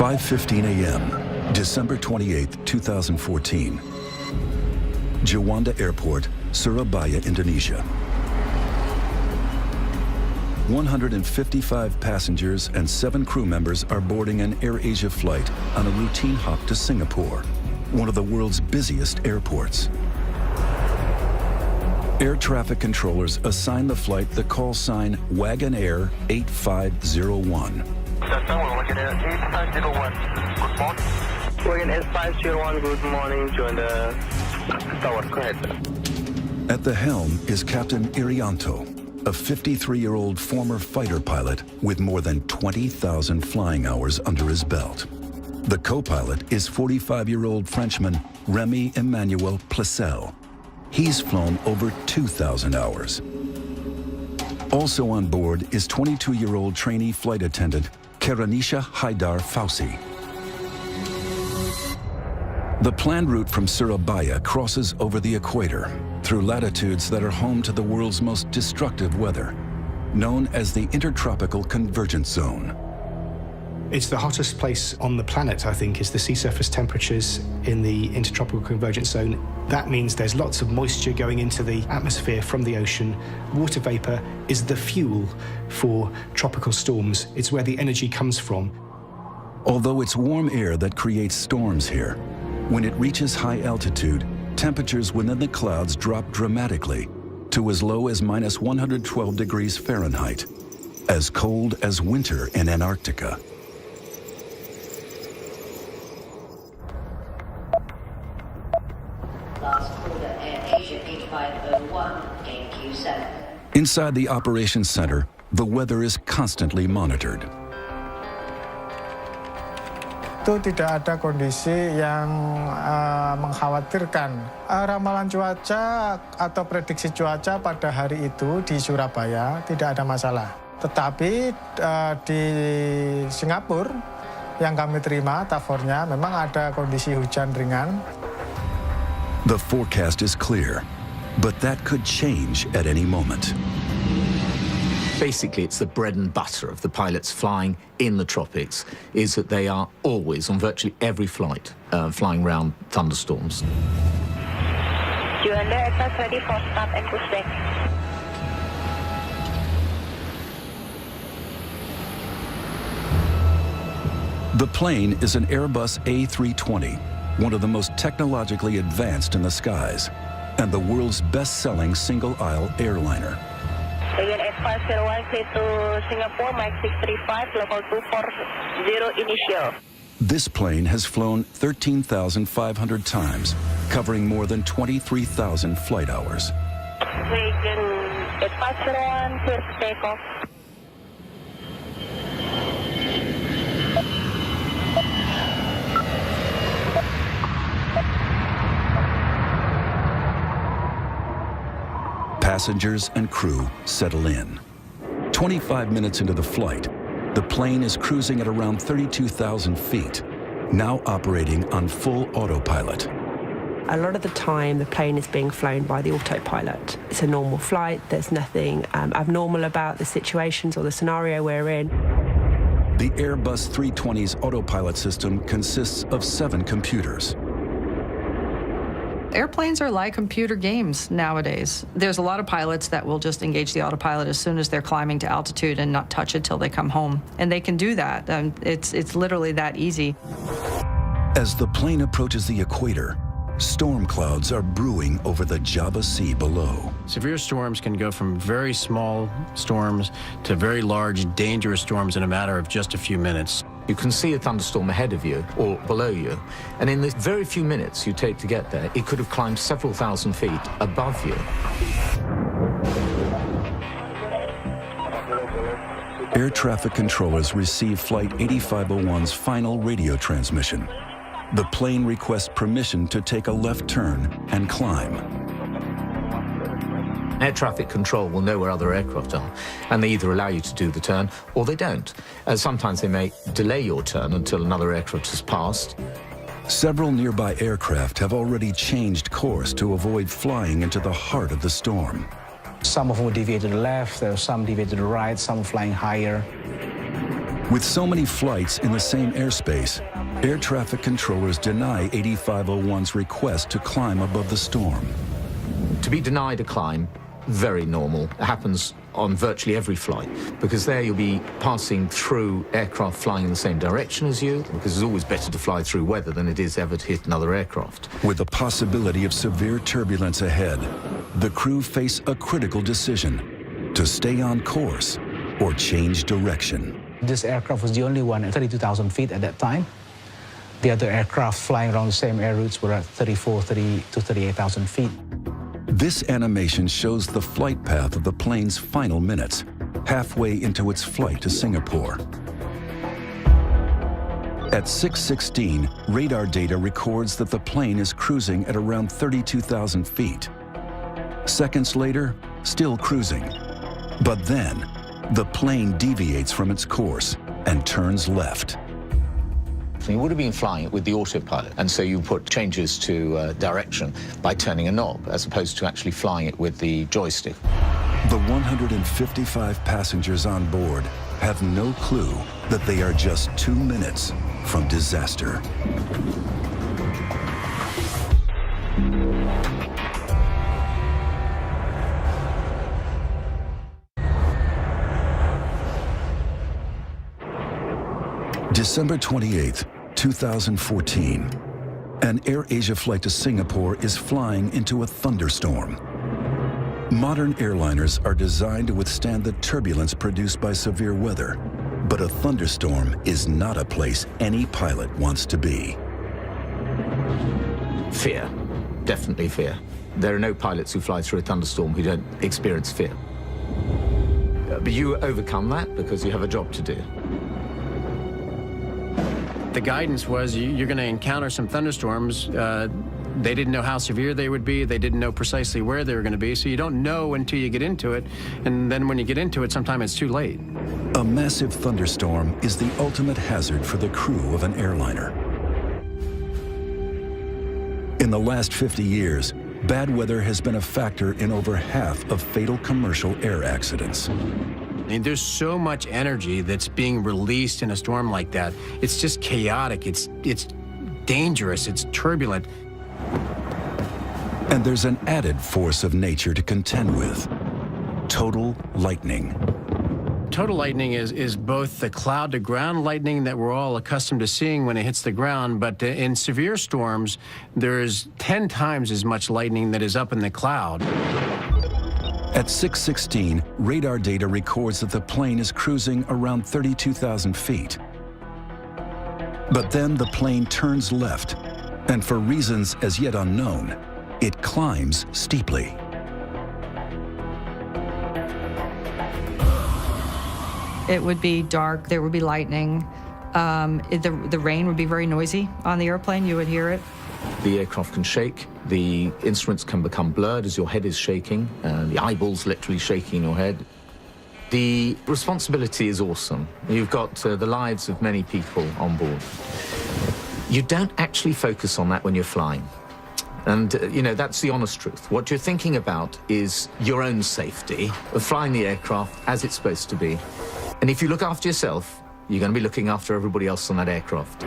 5:15 a.m., December 28, 2014. Juanda Airport, Surabaya, Indonesia. 155 passengers and 7 crew members are boarding an AirAsia flight on a routine hop to Singapore, one of the world's busiest airports. Air traffic controllers assign the flight the call sign Wagon Air 8501. Wagon Air 8501, good morning. Wagon Air 501, good morning, join the tower, go ahead. At the helm is Captain Irianto, a 53-year-old former fighter pilot with more than 20,000 flying hours under his belt. The co-pilot is 45-year-old Frenchman Remy Emmanuel Placel. He's flown over 2,000 hours. Also on board is 22-year-old trainee flight attendant Karanisha Haidar Fausi. The planned route from Surabaya crosses over the equator through latitudes that are home to the world's most destructive weather, known as the Intertropical Convergence Zone. It's the hottest place on the planet, I think, is the sea surface temperatures in the Intertropical Convergence Zone. That means there's lots of moisture going into the atmosphere from the ocean. Water vapor is the fuel for tropical storms. It's where the energy comes from. Although it's warm air that creates storms here, when it reaches high altitude, temperatures within the clouds drop dramatically to as low as minus 112 degrees Fahrenheit, as cold as winter in Antarctica. Last quarter, AirAsia 8501, gain Q7. Inside the operations center, the weather is constantly monitored. Itu tidak ada kondisi yang mengkhawatirkan. Ramalan cuaca atau prediksi cuaca pada hari itu di Surabaya tidak ada masalah. Tetapi di Singapura yang kami terima, tafornya, memang ada kondisi hujan ringan. The forecast is clear, but that could change at any moment. Basically, it's the bread and butter of the pilots flying in the tropics, is that they are always, on virtually every flight, flying around thunderstorms. Juanda aircraft ready for start and push back. The plane is an Airbus A320, one of the most technologically advanced in the skies, and the world's best-selling single-aisle airliner. Wagon Air 501, clear to Singapore, Mike 635, level 240 initial. This plane has flown 13,500 times, covering more than 23,000 flight hours. Wagon Air 501, clear to take off. Passengers and crew settle in. 25 minutes into the flight, the plane is cruising at around 32,000 feet, now operating on full autopilot. A lot of the time, the plane is being flown by the autopilot. It's a normal flight. There's nothing abnormal about the situations or the scenario we're in. The Airbus 320's autopilot system consists of 7 computers. Airplanes are like computer games nowadays. There's a lot of pilots that will just engage the autopilot as soon as they're climbing to altitude and not touch it till they come home. And they can do that. It's literally that easy. As the plane approaches the equator, storm clouds are brewing over the Java Sea below. Severe storms can go from very small storms to very large, dangerous storms in a matter of just a few minutes. You can see a thunderstorm ahead of you or below you, and in the very few minutes you take to get there, it could have climbed several thousand feet above you. Air traffic controllers receive Flight 8501's final radio transmission. The plane requests permission to take a left turn and climb. Air traffic control will know where other aircraft are, and they either allow you to do the turn or they don't. Sometimes they may delay your turn until another aircraft has passed. Several nearby aircraft have already changed course to avoid flying into the heart of the storm. Some of them deviated to the left, there were some deviated to the right, some flying higher. With so many flights in the same airspace, air traffic controllers deny 8501's request to climb above the storm. To be denied a climb, very normal. It happens on virtually every flight, because there you'll be passing through aircraft flying in the same direction as you, because it's always better to fly through weather than it is ever to hit another aircraft. With the possibility of severe turbulence ahead, the crew face a critical decision: to stay on course or change direction. This aircraft was the only one at 32,000 feet at that time. The other aircraft flying around the same air routes were at 30 to 38,000 feet. This animation shows the flight path of the plane's final minutes, halfway into its flight to Singapore. At 6:16, radar data records that the plane is cruising at around 32,000 feet. Seconds later, still cruising. But then, the plane deviates from its course and turns left. You would have been flying it with the autopilot, and so you put changes to direction by turning a knob, as opposed to actually flying it with the joystick. The 155 passengers on board have no clue that they are just 2 minutes from disaster. December 28th, 2014. An AirAsia flight to Singapore is flying into a thunderstorm. Modern airliners are designed to withstand the turbulence produced by severe weather, but a thunderstorm is not a place any pilot wants to be. Fear. Definitely fear. There are no pilots who fly through a thunderstorm who don't experience fear. But you overcome that because you have a job to do. The guidance was you're going to encounter some thunderstorms. They didn't know how severe they would be. They didn't know precisely where they were going to be. So you don't know until you get into it. And then when you get into it, sometimes it's too late. A massive thunderstorm is the ultimate hazard for the crew of an airliner. In the last 50 years, bad weather has been a factor in over half of fatal commercial air accidents. I mean, there's so much energy that's being released in a storm like that. It's just chaotic. It's dangerous. It's turbulent. And there's an added force of nature to contend with: total lightning. Total lightning is both the cloud-to-ground lightning that we're all accustomed to seeing when it hits the ground, but in severe storms, there's 10 times as much lightning that is up in the cloud. At 6:16, radar data records that the plane is cruising around 32,000 feet. But then the plane turns left, and for reasons as yet unknown, it climbs steeply. It would be dark, there would be lightning. The rain would be very noisy on the airplane, you would hear it. The aircraft can shake, the instruments can become blurred as your head is shaking, the eyeballs literally shaking in your head. The responsibility is awesome. You've got the lives of many people on board. You don't actually focus on that when you're flying. And, you know, that's the honest truth. What you're thinking about is your own safety, of flying the aircraft as it's supposed to be. And if you look after yourself, you're going to be looking after everybody else on that aircraft.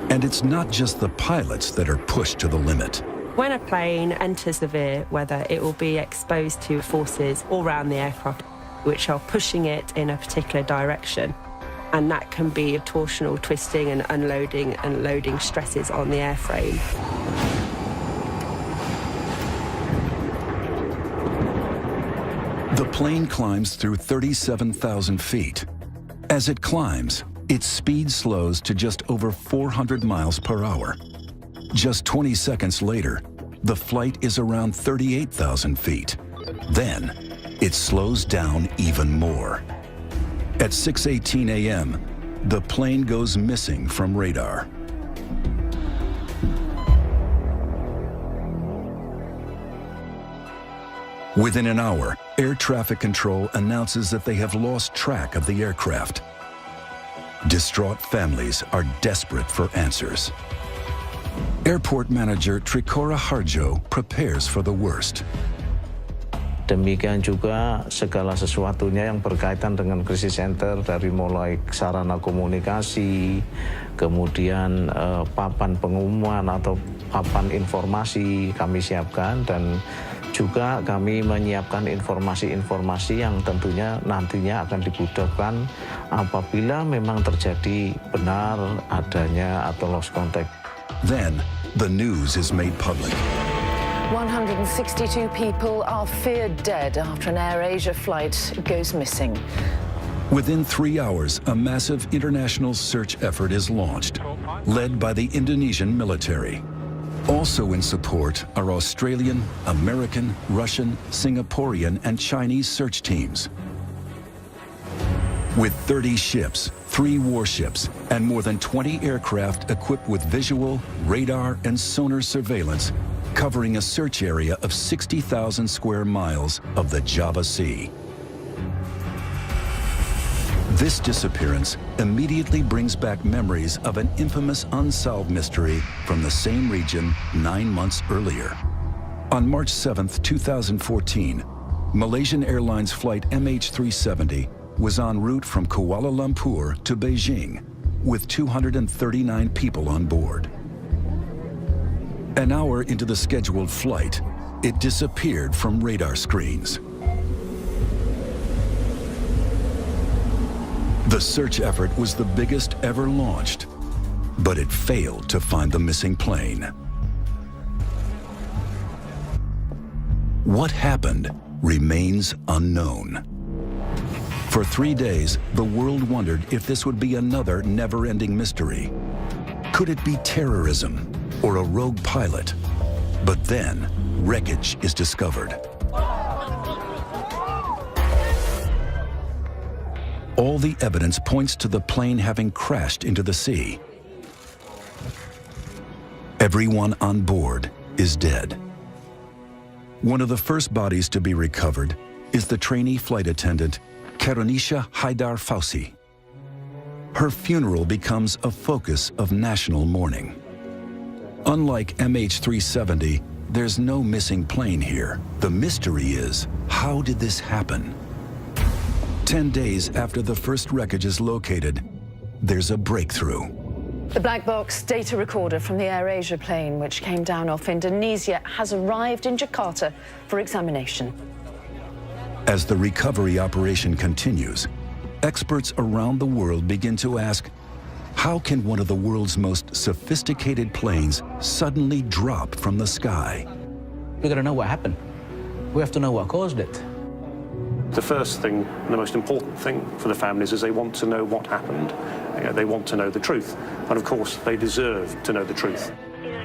And it's not just the pilots that are pushed to the limit. When a plane enters severe weather, it will be exposed to forces all around the aircraft, which are pushing it in a particular direction. And that can be torsional twisting and unloading and loading stresses on the airframe. The plane climbs through 37,000 feet. As it climbs, its speed slows to just over 400 miles per hour. Just 20 seconds later, the flight is around 38,000 feet. Then, it slows down even more. At 6:18 a.m., the plane goes missing from radar. Within an hour, air traffic control announces that they have lost track of the aircraft. Distraught families are desperate for answers. Airport manager Trikora Harjo prepares for the worst. Demikian juga segala sesuatunya yang berkaitan dengan krisis center dari mulai sarana komunikasi, kemudian papan pengumuman atau papan informasi kami siapkan, dan juga kami menyiapkan informasi-informasi yang tentunya nantinya akan dibutuhkan apabila memang terjadi benar adanya atau lost contact. Then, the news is made public. 162 people are feared dead after an AirAsia flight goes missing. Within 3 hours, a massive international search effort is launched, led by the Indonesian military. Also in support are Australian, American, Russian, Singaporean, and Chinese search teams. With 30 ships, 3 warships, and more than 20 aircraft equipped with visual, radar, and sonar surveillance, covering a search area of 60,000 square miles of the Java Sea. This disappearance immediately brings back memories of an infamous unsolved mystery from the same region 9 months earlier. On March 7, 2014, Malaysian Airlines flight MH370 was en route from Kuala Lumpur to Beijing with 239 people on board. An hour into the scheduled flight, it disappeared from radar screens. The search effort was the biggest ever launched, but it failed to find the missing plane. What happened remains unknown. For 3 days, the world wondered if this would be another never-ending mystery. Could it be terrorism or a rogue pilot? But then, wreckage is discovered. All the evidence points to the plane having crashed into the sea. Everyone on board is dead. One of the first bodies to be recovered is the trainee flight attendant, Karunisha Haidar Fausi. Her funeral becomes a focus of national mourning. Unlike MH370, there's no missing plane here. The mystery is, how did this happen? 10 days after the first wreckage is located, there's a breakthrough. The black box data recorder from the AirAsia plane, which came down off Indonesia, has arrived in Jakarta for examination. As the recovery operation continues, experts around the world begin to ask, how can one of the world's most sophisticated planes suddenly drop from the sky? We gotta know what happened. We have to know what caused it. The first thing, the most important thing for the families is they want to know what happened. They want to know the truth. And of course, they deserve to know the truth.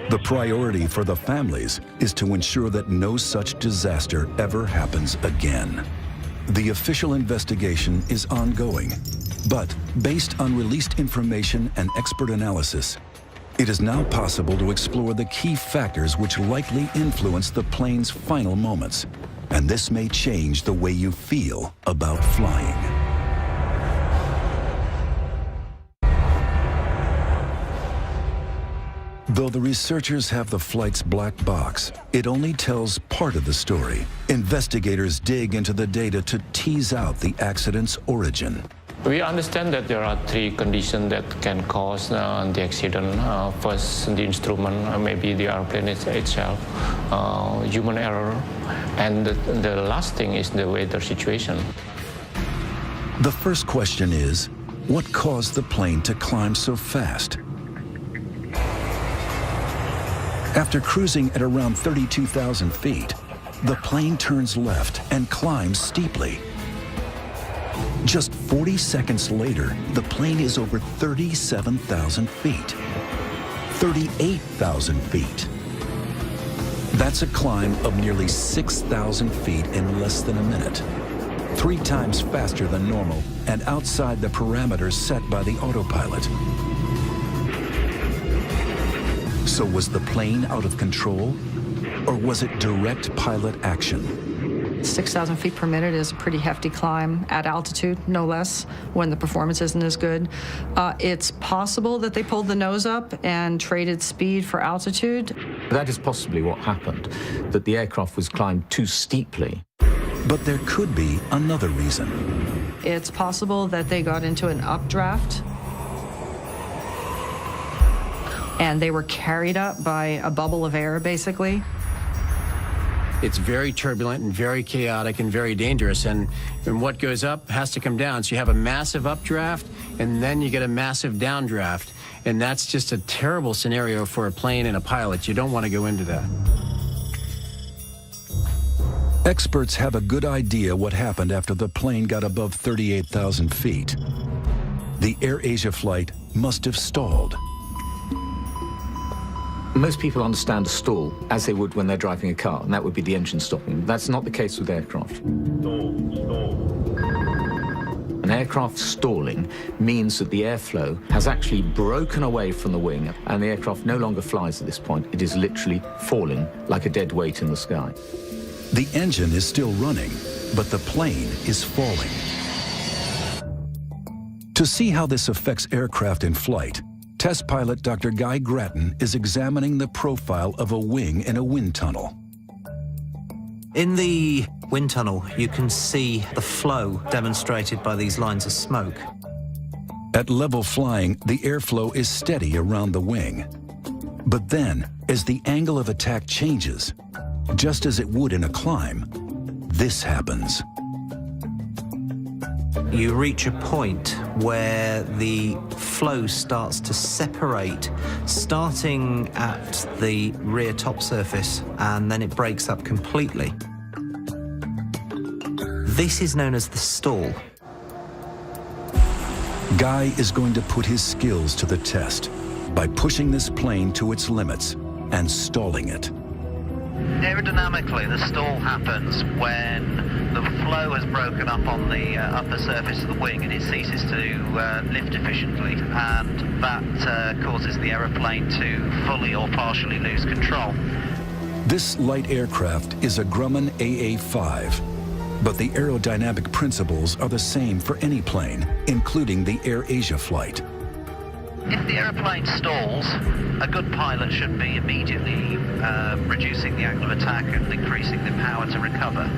The priority for the families is to ensure that no such disaster ever happens again. The official investigation is ongoing, but based on released information and expert analysis, it is now possible to explore the key factors which likely influence the plane's final moments. And this may change the way you feel about flying. Though the researchers have the flight's black box, it only tells part of the story. Investigators dig into the data to tease out the accident's origin. We understand that there are 3 conditions that can cause the accident. First, the instrument, maybe the airplane itself, human error, and the last thing is the weather situation. The first question is, what caused the plane to climb so fast? After cruising at around 32,000 feet, the plane turns left and climbs steeply. Just 40 seconds later, the plane is over 37,000 feet. 38,000 feet. That's a climb of nearly 6,000 feet in less than a minute. 3 times faster than normal and outside the parameters set by the autopilot. So was the plane out of control, or was it direct pilot action? 6,000 feet per minute is a pretty hefty climb at altitude, no less, when the performance isn't as good. It's possible that they pulled the nose up and traded speed for altitude. That is possibly what happened, that the aircraft was climbed too steeply. But there could be another reason. It's possible that they got into an updraft and they were carried up by a bubble of air, basically. It's very turbulent and very chaotic and very dangerous, and what goes up has to come down. So you have a massive updraft, and then you get a massive downdraft, and that's just a terrible scenario for a plane and a pilot. You don't want to go into that. Experts have a good idea what happened after the plane got above 38,000 feet. The AirAsia flight must have stalled. Most people understand a stall as they would when they're driving a car, and that would be the engine stopping. That's not the case with aircraft. An aircraft stalling means that the airflow has actually broken away from the wing, and the aircraft no longer flies at this point. It is literally falling like a dead weight in the sky. The engine is still running, but the plane is falling. To see how this affects aircraft in flight, test pilot Dr. Guy Grattan is examining the profile of a wing in a wind tunnel. In the wind tunnel, you can see the flow demonstrated by these lines of smoke. At level flying, the airflow is steady around the wing. But then, as the angle of attack changes, just as it would in a climb, this happens. You reach a point where the flow starts to separate, starting at the rear top surface, and then it breaks up completely. This is known as the stall. Guy is going to put his skills to the test by pushing this plane to its limits and stalling it. Aerodynamically, the stall happens when the flow has broken up on the upper surface of the wing and it ceases to lift efficiently, and that causes the aeroplane to fully or partially lose control. This light aircraft is a Grumman AA-5, but the aerodynamic principles are the same for any plane, including the AirAsia flight. If the aeroplane stalls, a good pilot should be immediately reducing the angle of attack and increasing the power to recover.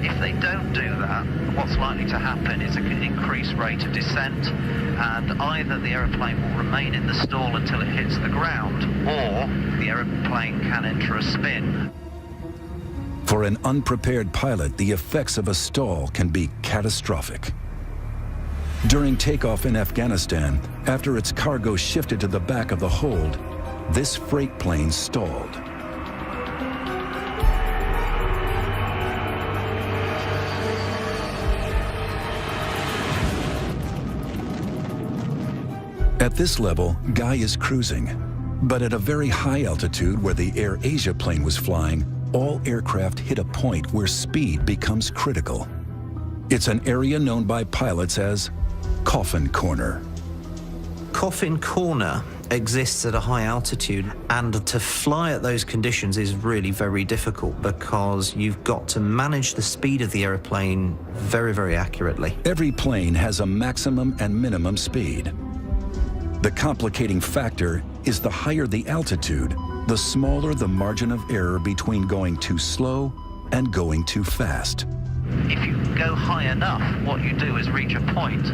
If they don't do that, what's likely to happen is an increased rate of descent, and either the aeroplane will remain in the stall until it hits the ground, or the aeroplane can enter a spin. For an unprepared pilot, the effects of a stall can be catastrophic. During takeoff in Afghanistan, after its cargo shifted to the back of the hold, this freight plane stalled. At this level, Guy is cruising, but at a very high altitude where the AirAsia plane was flying, all aircraft hit a point where speed becomes critical. It's an area known by pilots as Coffin Corner. Coffin Corner exists at a high altitude, and to fly at those conditions is really very difficult because you've got to manage the speed of the aeroplane very, very accurately. Every plane has a maximum and minimum speed. The complicating factor is the higher the altitude, the smaller the margin of error between going too slow and going too fast. If you go high enough, what you do is reach a point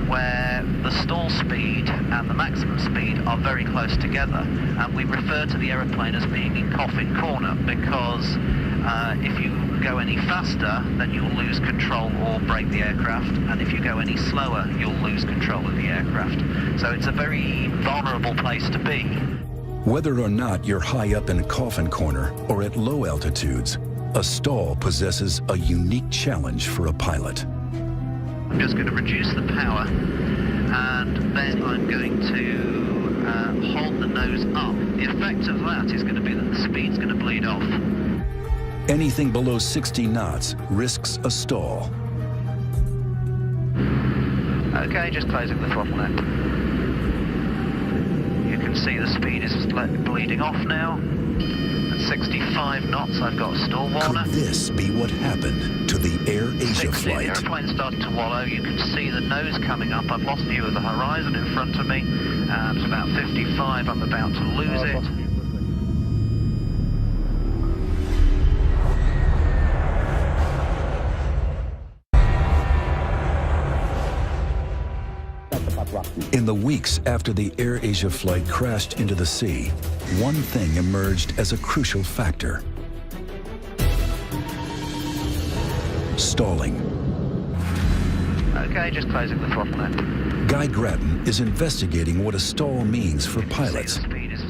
where the stall speed and the maximum speed are very close together, and we refer to the aeroplane as being in Coffin Corner because if you go any faster, then you'll lose control or break the aircraft, and if you go any slower, you'll lose control of the aircraft. So it's a very vulnerable place to be. Whether or not you're high up in Coffin Corner or at low altitudes, a stall possesses a unique challenge for a pilot. I'm just going to reduce the power, and then I'm going to hold the nose up. The effect of that is going to be that the speed's going to bleed off. Anything below 60 knots risks a stall. Okay, just closing the throttle now. You can see the speed is bleeding off now. At 65 knots, I've got a stall warner. Could this be what happened to the AirAsia 60, flight? the airplane started to wallow. You can see the nose coming up. I've lost view of the horizon in front of me. It's about 55. I'm about to lose it. In the weeks after the AirAsia flight crashed into the sea, one thing emerged as a crucial factor: stalling. Okay, just closing the throttle now. Guy Grattan is investigating what a stall means for pilots,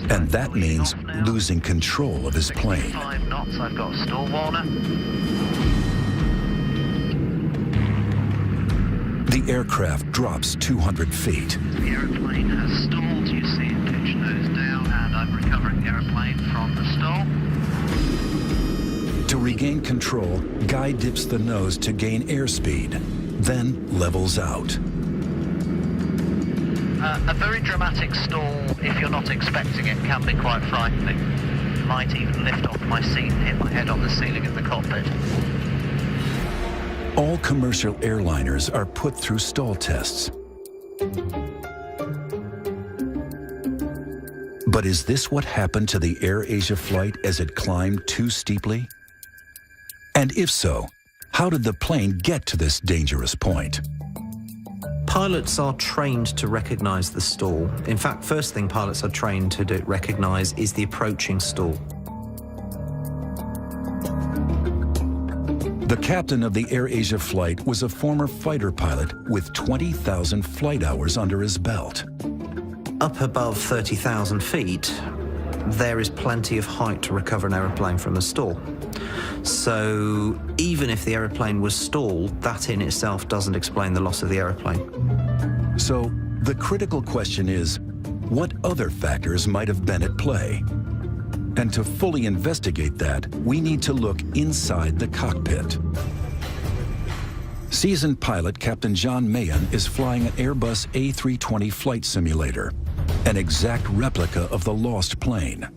and that means losing control of his plane. 5 knots, I've got a stall warner. The aircraft drops 200 feet. The aeroplane has stalled, you see it pitch nose down, and I'm recovering the aeroplane from the stall. To regain control, Guy dips the nose to gain airspeed, then levels out. A very dramatic stall, if you're not expecting it, can be quite frightening. Might even lift off my seat and hit my head on the ceiling in the cockpit. All commercial airliners are put through stall tests. But is this what happened to the AirAsia flight as it climbed too steeply? And if so, how did the plane get to this dangerous point? Pilots are trained to recognize the stall. In fact, first thing pilots are trained to recognize is the approaching stall. The captain of the AirAsia flight was a former fighter pilot with 20,000 flight hours under his belt. Up above 30,000 feet, there is plenty of height to recover an aeroplane from a stall. So even if the aeroplane was stalled, that in itself doesn't explain the loss of the aeroplane. So the critical question is, what other factors might have been at play? And to fully investigate that, we need to look inside the cockpit. Seasoned pilot Captain John Mahan is flying an Airbus A320 flight simulator, an exact replica of the lost plane.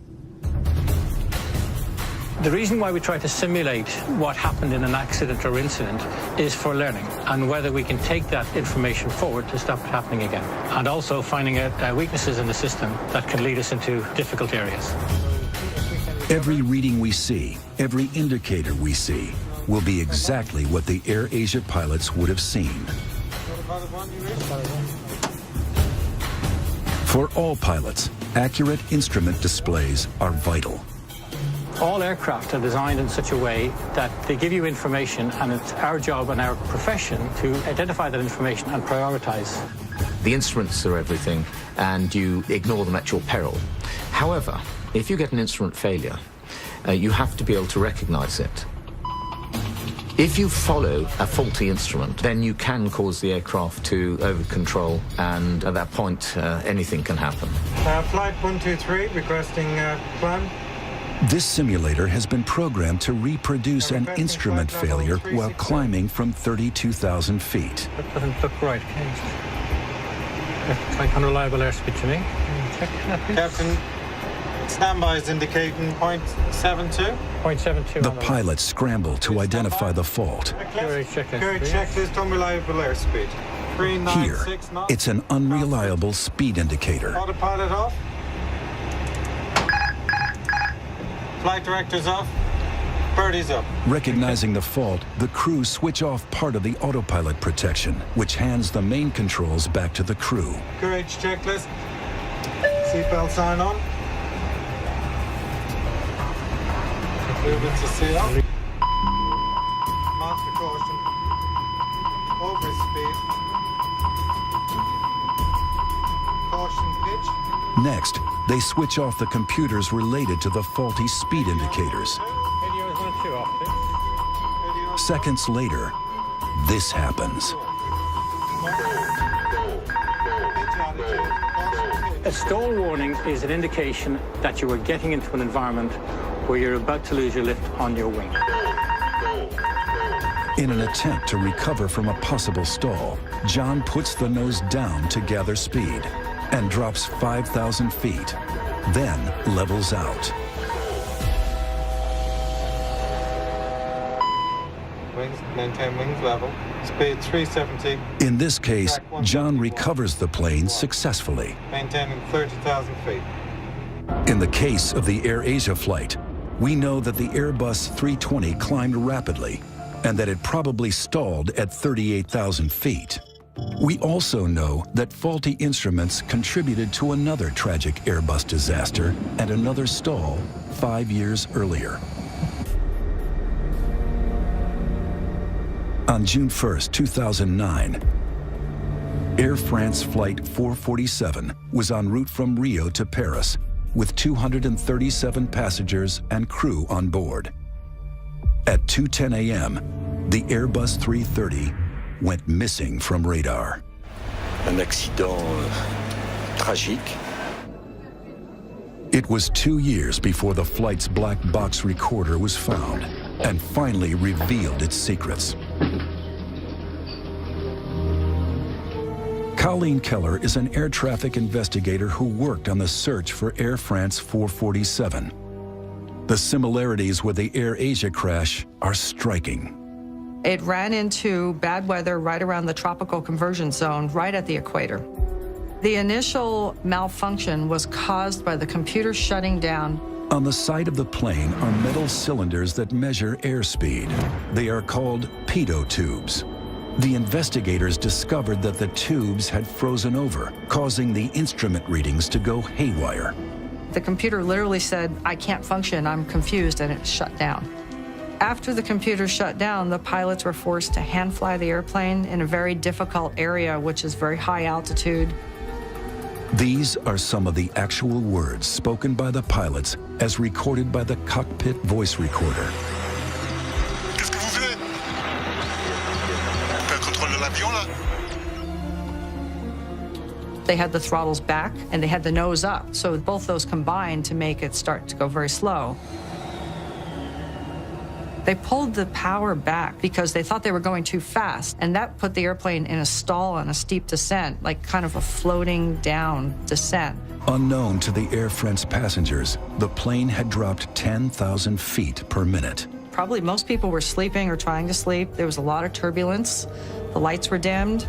The reason why we try to simulate what happened in an accident or incident is for learning, and whether we can take that information forward to stop it happening again, and also finding out weaknesses in the system that can lead us into difficult areas. Every reading we see, every indicator we see, will be exactly what the AirAsia pilots would have seen. For all pilots, accurate instrument displays are vital. All aircraft are designed in such a way that they give you information, and it's our job and our profession to identify that information and prioritize. The instruments are everything, and you ignore them at your peril. However, if you get an instrument failure, you have to be able to recognize it. If you follow a faulty instrument, then you can cause the aircraft to over-control, and at that point, anything can happen. Flight 123 requesting climb. This simulator has been programmed to reproduce an instrument failure while climbing from 32,000 feet. That doesn't look right. Looks like unreliable airspeed to me. Check that, please. Captain, standby is indicating 0.72. 0.72. The pilots scramble to identify the fault. Carriage checklist, unreliable airspeed. 396 knots. It's an unreliable speed indicator. Autopilot off. Flight director's off. Birdie's up. Recognizing the fault, the crew switch off part of the autopilot protection, which hands the main controls back to the crew. Courage checklist. Seatbelt sign on. Movement to seal. Master caution. Overspeed. Caution pitch. Next, they switch off the computers related to the faulty speed indicators. Seconds later, this happens. A stall warning is an indication that you are getting into an environment where you're about to lose your lift on your wing. In an attempt to recover from a possible stall, John puts the nose down to gather speed and drops 5,000 feet, then levels out. Wings, maintain wings level. Speed 370. In this case, John recovers the plane successfully. Maintaining 30,000 feet. In the case of the AirAsia flight, we know that the Airbus 320 climbed rapidly and that it probably stalled at 38,000 feet. We also know that faulty instruments contributed to another tragic Airbus disaster and another stall 5 years earlier. On June 1st, 2009, Air France Flight 447 was en route from Rio to Paris with 237 passengers and crew on board. At 2:10 a.m., the Airbus 330 went missing from radar. Un accident tragique. It was 2 years before the flight's black box recorder was found and finally revealed its secrets. Colleen Keller is an air traffic investigator who worked on the search for Air France 447. The similarities with the Air Asia crash are striking. It ran into bad weather right around the tropical conversion zone, right at the equator. The initial malfunction was caused by the computer shutting down. On the side of the plane are metal cylinders that measure airspeed. They are called pitot tubes. The investigators discovered that the tubes had frozen over, causing the instrument readings to go haywire. The computer literally said, "I can't function, I'm confused," and it shut down. After the computer shut down, the pilots were forced to hand fly the airplane in a very difficult area, which is very high altitude. These are some of the actual words spoken by the pilots as recorded by the cockpit voice recorder. Qu'est-ce que vous voulez? On perd contrôle de l'avion là? They had the throttles back and they had the nose up, so both those combined to make it start to go very slow. They pulled the power back because they thought they were going too fast, and that put the airplane in a stall on a steep descent, like kind of a floating down descent. Unknown to the Air France passengers, the plane had dropped 10,000 feet per minute. Probably most people were sleeping or trying to sleep. There was a lot of turbulence. The lights were dimmed,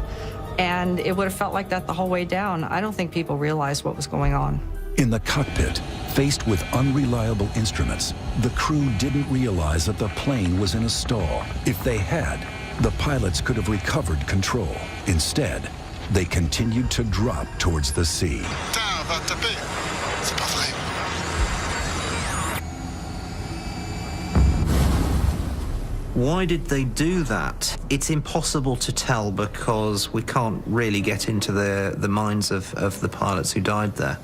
and it would have felt like that the whole way down. I don't think people realized what was going on. In the cockpit, faced with unreliable instruments, the crew didn't realize that the plane was in a stall. If they had, the pilots could have recovered control. Instead, they continued to drop towards the sea. Putain, va taper. C'est pas vrai. Why did they do that? It's impossible to tell because we can't really get into the minds of the pilots who died there.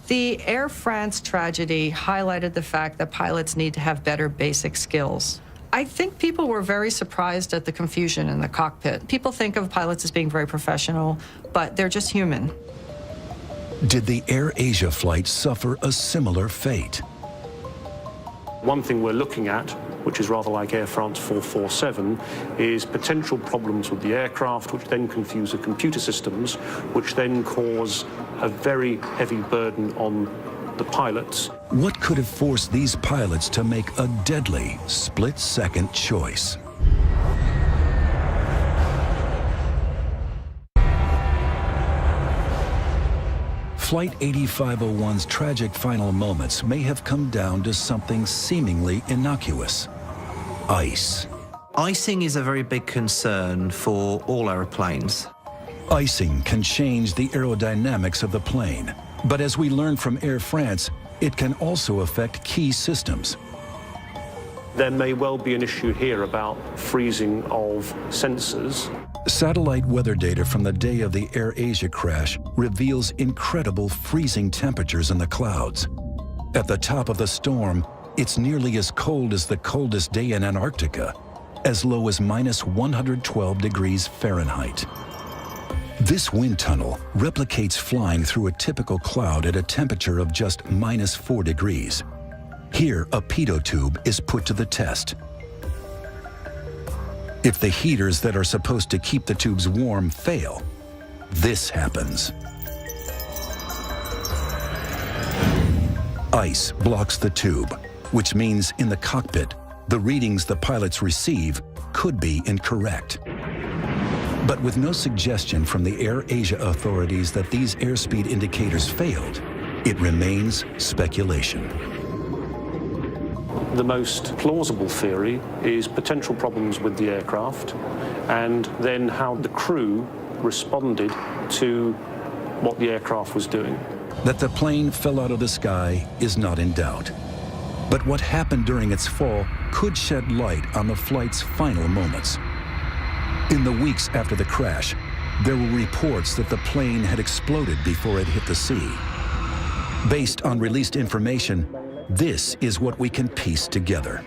The Air France tragedy highlighted the fact that pilots need to have better basic skills. I think people were very surprised at the confusion in the cockpit. People think of pilots as being very professional, but they're just human. Did the Air Asia flight suffer a similar fate? One thing we're looking at, which is rather like Air France 447, is potential problems with the aircraft, which then confuse the computer systems, which then cause a very heavy burden on the pilots. What could have forced these pilots to make a deadly split-second choice? Flight 8501's tragic final moments may have come down to something seemingly innocuous: ice. Icing is a very big concern for all aeroplanes. Icing can change the aerodynamics of the plane, but as we learned from Air France, it can also affect key systems. There may well be an issue here about freezing of sensors. Satellite weather data from the day of the Air Asia crash reveals incredible freezing temperatures in the clouds. At the top of the storm, it's nearly as cold as the coldest day in Antarctica, as low as -112 degrees Fahrenheit. This wind tunnel replicates flying through a typical cloud at a temperature of just -4 degrees. Here, a pitot tube is put to the test. If the heaters that are supposed to keep the tubes warm fail, this happens. Ice blocks the tube, which means in the cockpit, the readings the pilots receive could be incorrect. But with no suggestion from the Air Asia authorities that these airspeed indicators failed, it remains speculation. The most plausible theory is potential problems with the aircraft, and then how the crew responded to what the aircraft was doing. That the plane fell out of the sky is not in doubt. But what happened during its fall could shed light on the flight's final moments. In the weeks after the crash, there were reports that the plane had exploded before it hit the sea. Based on released information, this is what we can piece together.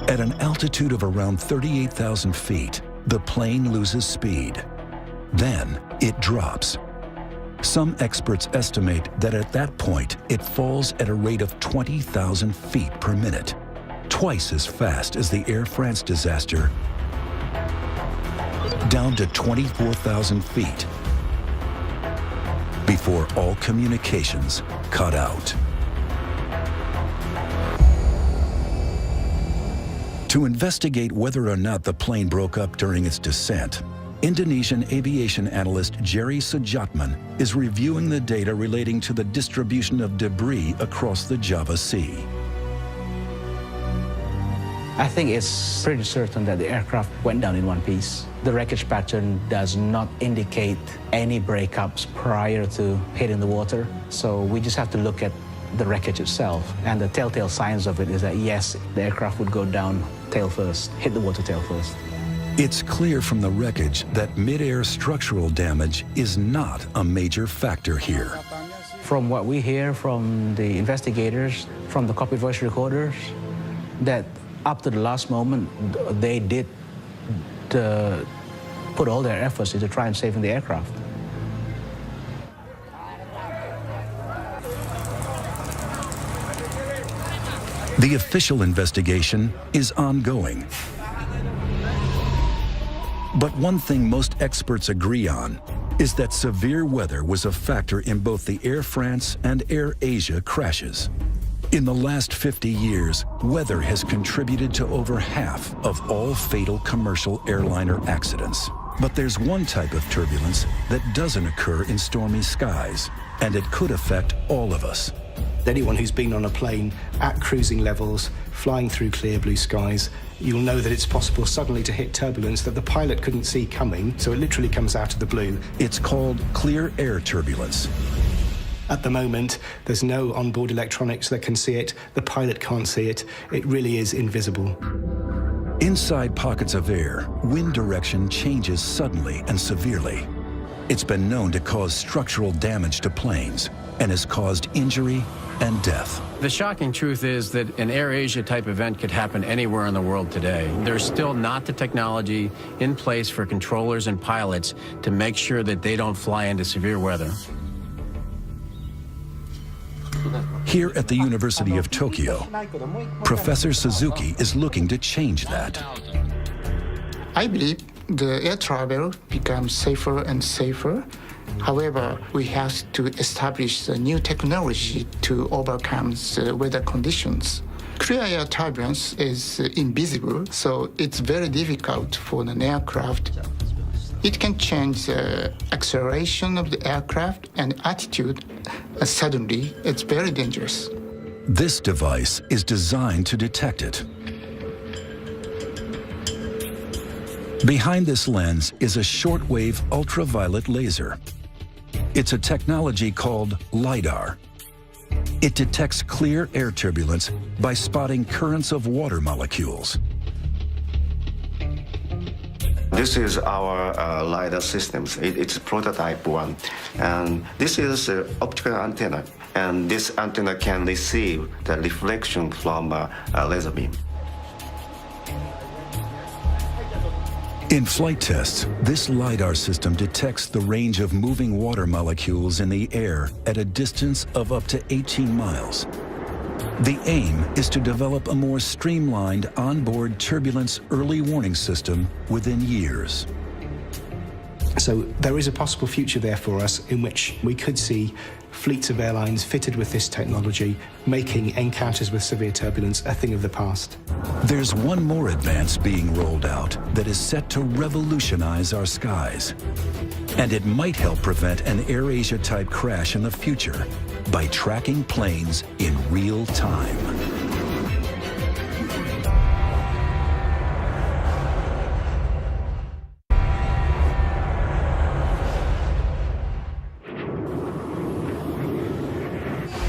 At an altitude of around 38,000 feet, the plane loses speed. Then it drops. Some experts estimate that at that point, it falls at a rate of 20,000 feet per minute, twice as fast as the Air France disaster, down to 24,000 feet, before all communications cut out. To investigate whether or not the plane broke up during its descent, Indonesian aviation analyst Jerry Sujatman is reviewing the data relating to the distribution of debris across the Java Sea. I think it's pretty certain that the aircraft went down in one piece. The wreckage pattern does not indicate any breakups prior to hitting the water. So we just have to look at the wreckage itself. And the telltale signs of it is that, yes, the aircraft would go down tail first, hit the water tail first. It's clear from the wreckage that mid-air structural damage is not a major factor here. From what we hear from the investigators, from the cockpit voice recorders, that up to the last moment, they did put all their efforts into try and saving the aircraft. The official investigation is ongoing. But one thing most experts agree on is that severe weather was a factor in both the Air France and Air Asia crashes. In the last 50 years, weather has contributed to over half of all fatal commercial airliner accidents. But there's one type of turbulence that doesn't occur in stormy skies, and it could affect all of us. Anyone who's been on a plane at cruising levels, flying through clear blue skies, you'll know that it's possible suddenly to hit turbulence that the pilot couldn't see coming, so it literally comes out of the blue. It's called clear air turbulence. At the moment, there's no onboard electronics that can see it. The pilot can't see it. It really is invisible. Inside pockets of air, wind direction changes suddenly and severely. It's been known to cause structural damage to planes and has caused injury and death. The shocking truth is that an Air Asia type event could happen anywhere in the world today. There's still not the technology in place for controllers and pilots to make sure that they don't fly into severe weather. Here at the University of Tokyo, Professor Suzuki is looking to change that. I believe the air travel becomes safer and safer. However, we have to establish a new technology to overcome the weather conditions. Clear air turbulence is invisible, so it's very difficult for an aircraft. It can change the acceleration of the aircraft and attitude. Suddenly, it's very dangerous. This device is designed to detect it. Behind this lens is a shortwave ultraviolet laser. It's a technology called LiDAR. It detects clear air turbulence by spotting currents of water molecules. This is our LiDAR systems. It's prototype one. And this is an optical antenna. And this antenna can receive the reflection from a laser beam. In flight tests, this LiDAR system detects the range of moving water molecules in the air at a distance of up to 18 miles. The aim is to develop a more streamlined onboard turbulence early warning system within years. So there is a possible future there for us in which we could see fleets of airlines fitted with this technology, making encounters with severe turbulence a thing of the past. There's one more advance being rolled out that is set to revolutionize our skies. And it might help prevent an Air Asia type crash in the future by tracking planes in real time.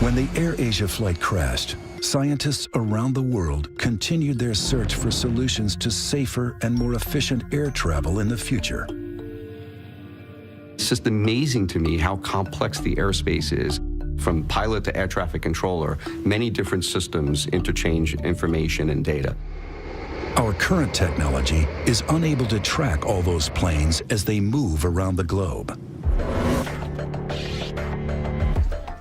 When the AirAsia flight crashed, scientists around the world continued their search for solutions to safer and more efficient air travel in the future. It's just amazing to me how complex the airspace is. From pilot to air traffic controller, many different systems interchange information and data. Our current technology is unable to track all those planes as they move around the globe.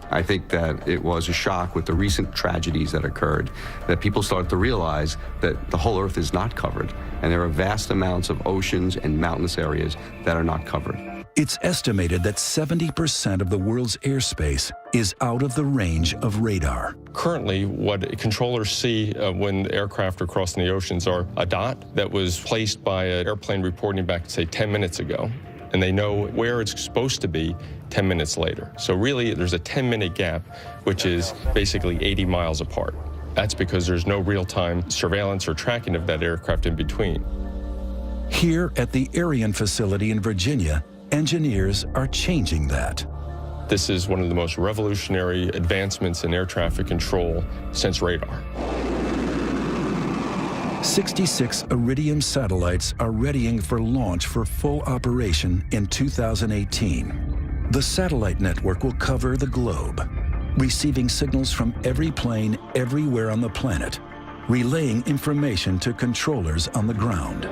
I think that it was a shock with the recent tragedies that occurred, that people started to realize that the whole Earth is not covered, and there are vast amounts of oceans and mountainous areas that are not covered. It's estimated that 70% of the world's airspace is out of the range of radar. Currently, what controllers see when aircraft are crossing the oceans are a dot that was placed by an airplane reporting back, say, 10 minutes ago, and they know where it's supposed to be 10 minutes later. So really, there's a 10-minute gap, which is basically 80 miles apart. That's because there's no real-time surveillance or tracking of that aircraft in between. Here at the Ariane facility in Virginia, engineers are changing that. This is one of the most revolutionary advancements in air traffic control since radar. 66 Iridium satellites are readying for launch for full operation in 2018. The satellite network will cover the globe, receiving signals from every plane everywhere on the planet, relaying information to controllers on the ground.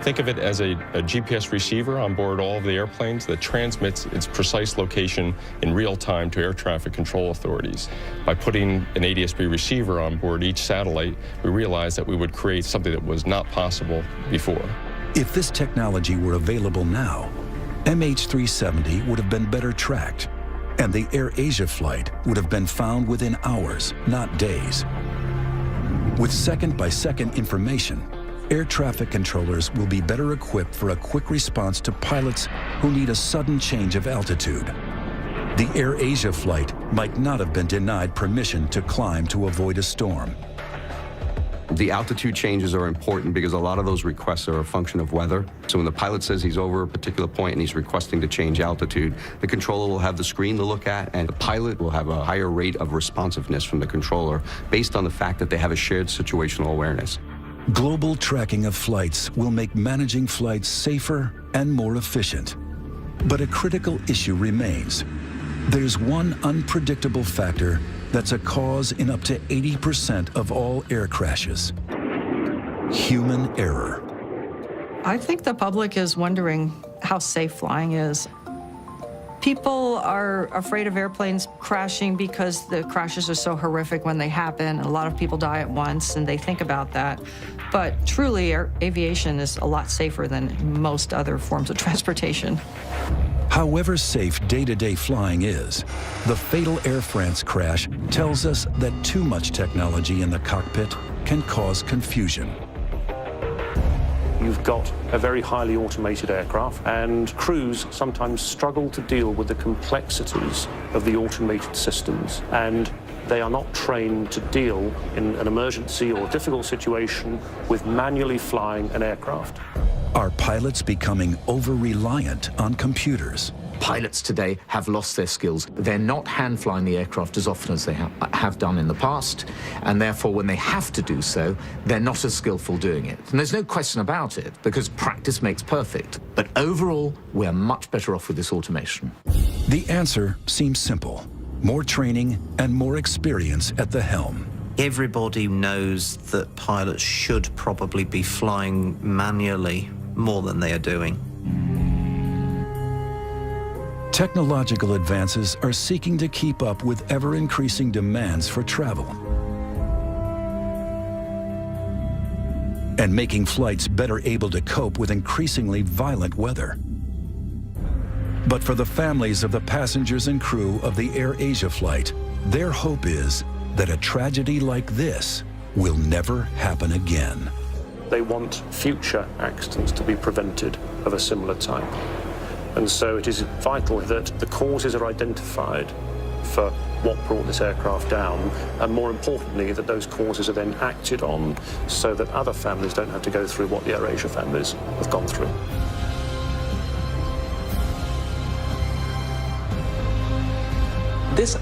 Think of it as a GPS receiver on board all of the airplanes that transmits its precise location in real time to air traffic control authorities. By putting an ADS-B receiver on board each satellite, we realized that we would create something that was not possible before. If this technology were available now, MH370 would have been better tracked, and the AirAsia flight would have been found within hours, not days. With second-by-second information, air traffic controllers will be better equipped for a quick response to pilots who need a sudden change of altitude. The AirAsia flight might not have been denied permission to climb to avoid a storm. The altitude changes are important because a lot of those requests are a function of weather. So when the pilot says he's over a particular point and he's requesting to change altitude, the controller will have the screen to look at, and the pilot will have a higher rate of responsiveness from the controller based on the fact that they have a shared situational awareness. Global tracking of flights will make managing flights safer and more efficient. But a critical issue remains. There's one unpredictable factor that's a cause in up to 80% of all air crashes: human error. I think the public is wondering how safe flying is. People are afraid of airplanes crashing because the crashes are so horrific when they happen. A lot of people die at once, and they think about that. But truly, aviation is a lot safer than most other forms of transportation. However safe day-to-day flying is, the fatal Air France crash tells us that too much technology in the cockpit can cause confusion. You've got a very highly automated aircraft, and crews sometimes struggle to deal with the complexities of the automated systems, and they are not trained to deal in an emergency or difficult situation with manually flying an aircraft. Are pilots becoming over-reliant on computers? Pilots today have lost their skills. They're not hand-flying the aircraft as often as they have done in the past, and therefore when they have to do so, they're not as skillful doing it. And there's no question about it, because practice makes perfect. But overall, we're much better off with this automation. The answer seems simple: more training and more experience at the helm. Everybody knows that pilots should probably be flying manually more than they are doing. Technological advances are seeking to keep up with ever-increasing demands for travel and making flights better able to cope with increasingly violent weather. But for the families of the passengers and crew of the AirAsia flight, their hope is that a tragedy like this will never happen again. They want future accidents to be prevented of a similar type. And so it is vital that the causes are identified for what brought this aircraft down, and more importantly, that those causes are then acted on so that other families don't have to go through what the AirAsia families have gone through. This